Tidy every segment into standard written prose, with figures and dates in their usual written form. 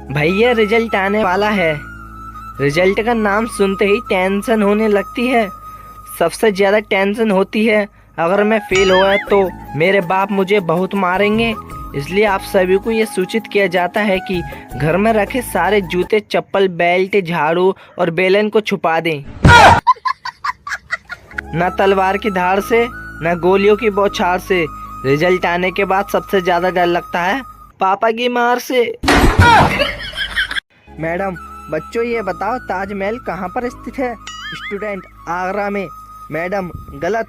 भैया रिजल्ट आने वाला है। रिजल्ट का नाम सुनते ही टेंशन होने लगती है। सबसे ज्यादा टेंशन होती है अगर मैं फेल हुआ तो मेरे बाप मुझे बहुत मारेंगे। इसलिए आप सभी को ये सूचित किया जाता है कि घर में रखे सारे जूते, चप्पल, बेल्ट, झाड़ू और बेलन को छुपा दें। न तलवार की धार से न गोलियों की बौछार से। रिजल्ट आने के बाद सबसे ज्यादा डर लगता है पापा की मार से। मैडम, बच्चों ये बताओ ताजमहल कहाँ पर स्थित है? स्टूडेंट, आगरा में। मैडम, गलत,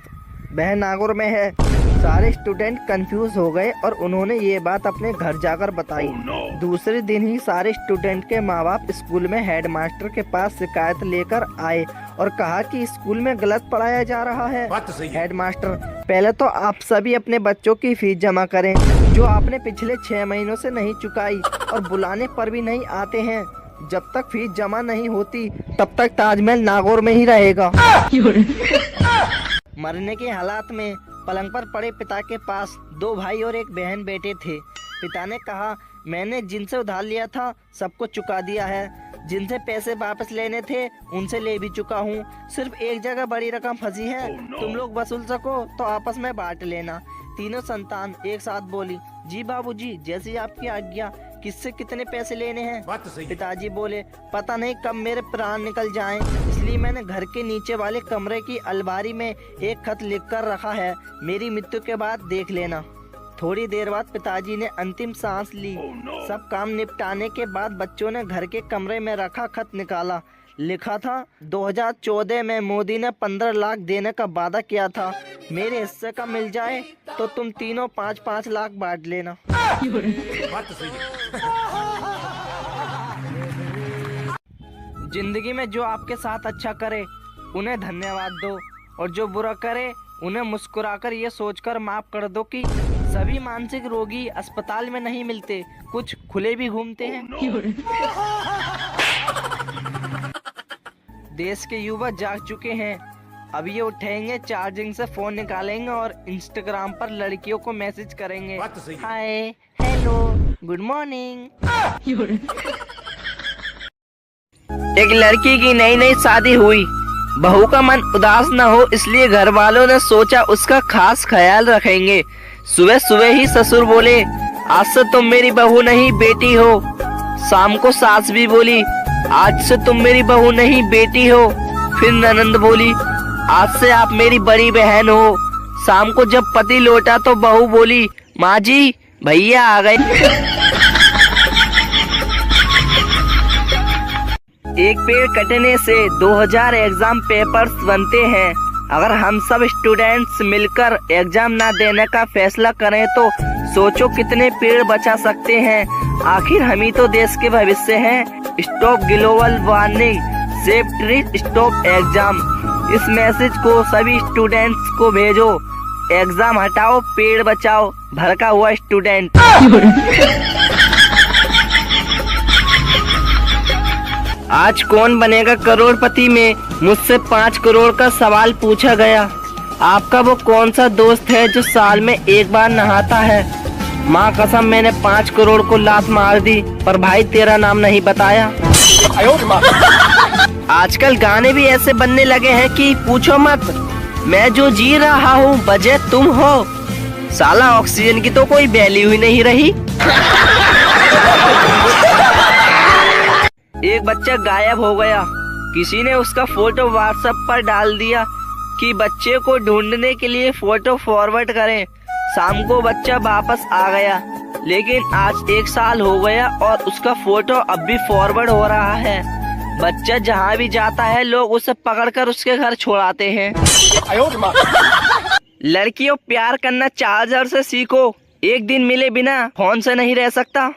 वह नागौर में है। सारे स्टूडेंट कंफ्यूज हो गए और उन्होंने ये बात अपने घर जाकर बताई। दूसरे दिन ही सारे स्टूडेंट के माँ बाप स्कूल में हेडमास्टर के पास शिकायत लेकर आए और कहा कि स्कूल में गलत पढ़ाया जा रहा है। हेडमास्टर, पहले तो आप सभी अपने बच्चों की फीस जमा करें जो आपने पिछले 6 महीनों से नहीं चुकाई और बुलाने पर भी नहीं आते हैं। जब तक फीस जमा नहीं होती तब तक ताजमहल नागौर में ही रहेगा। मरने के हालात में पलंग पर पड़े पिता के पास 2 भाई और 1 बहन बेटे थे। पिता ने कहा, मैंने जिनसे उधार लिया था सबको चुका दिया है। जिनसे पैसे वापस लेने थे उनसे ले भी चुका हूँ। सिर्फ एक जगह बड़ी रकम फंसी है। तुम लोग वसूल सको तो आपस में बांट लेना। तीनों संतान एक साथ बोली, जी बाबूजी, जैसी आपकी आज्ञा। किससे कितने पैसे लेने हैं? पिताजी बोले, पता नहीं कब मेरे प्राण निकल जाएं, इसलिए मैंने घर के नीचे वाले कमरे की अलमारी में एक खत लिखकर रखा है, मेरी मृत्यु के बाद देख लेना। थोड़ी देर बाद पिताजी ने अंतिम सांस ली। सब काम निपटाने के बाद बच्चों ने घर के कमरे में रखा खत निकाला। लिखा था, 2014 में मोदी ने 15 लाख देने का वादा किया था। मेरे हिस्से का मिल जाए तो तुम तीनों 5-5 लाख बांट लेना। जिंदगी में जो आपके साथ अच्छा करे उन्हें धन्यवाद दो और जो बुरा करे उन्हें मुस्कुराकर ये सोचकर माफ कर दो कि सभी मानसिक रोगी अस्पताल में नहीं मिलते, कुछ खुले भी घूमते हैं। देश के युवा जाग चुके हैं। अब ये उठेंगे, चार्जिंग से फोन निकालेंगे और इंस्टाग्राम पर लड़कियों को मैसेज करेंगे, हाय, हेलो, गुड मॉर्निंग। एक लड़की की नई नई शादी हुई। बहू का मन उदास न हो इसलिए घर वालों ने सोचा उसका खास ख्याल रखेंगे। सुबह सुबह ही ससुर बोले, आज से तुम मेरी बहू नहीं बेटी हो। शाम को सास भी बोली, आज से तुम मेरी बहू नहीं बेटी हो। फिर ननंद बोली, आज से आप मेरी बड़ी बहन हो। शाम को जब पति लौटा तो बहू बोली, माँ जी, भैया आ गए। एक पेड़ कटने से 2000 एग्जाम पेपर्स बनते हैं। अगर हम सब स्टूडेंट्स मिलकर एग्जाम ना देने का फैसला करें तो सोचो कितने पेड़ बचा सकते हैं। आखिर हम ही तो देश के भविष्य हैं। Stop global warming, save tree, stop exam. इस मैसेज को सभी स्टूडेंट्स को भेजो। एग्जाम हटाओ, पेड़ बचाओ, भड़का हुआ स्टूडेंट। आज कौन बनेगा करोड़पति में मुझसे 5 करोड़ का सवाल पूछा गया। आपका वो कौन सा दोस्त है जो साल में एक बार नहाता है? माँ कसम, मैंने 5 करोड़ को लात मार दी, पर भाई तेरा नाम नहीं बताया। आजकल गाने भी ऐसे बनने लगे हैं कि पूछो मत, मैं जो जी रहा हूँ वजह तुम हो। साला ऑक्सीजन की तो कोई वैल्यू ही नहीं रही। एक बच्चा गायब हो गया। किसी ने उसका फोटो व्हाट्सएप पर डाल दिया कि बच्चे को ढूंढने के लिए फोटो फॉरवर्ड करें। शाम को बच्चा वापस आ गया, लेकिन आज 1 साल हो गया और उसका फोटो अब भी फॉरवर्ड हो रहा है। बच्चा जहाँ भी जाता है लोग उसे पकड़कर उसके घर छोड़ाते हैं। लड़कियों, प्यार करना चार्जर से सीखो। एक दिन मिले बिना फोन से नहीं रह सकता।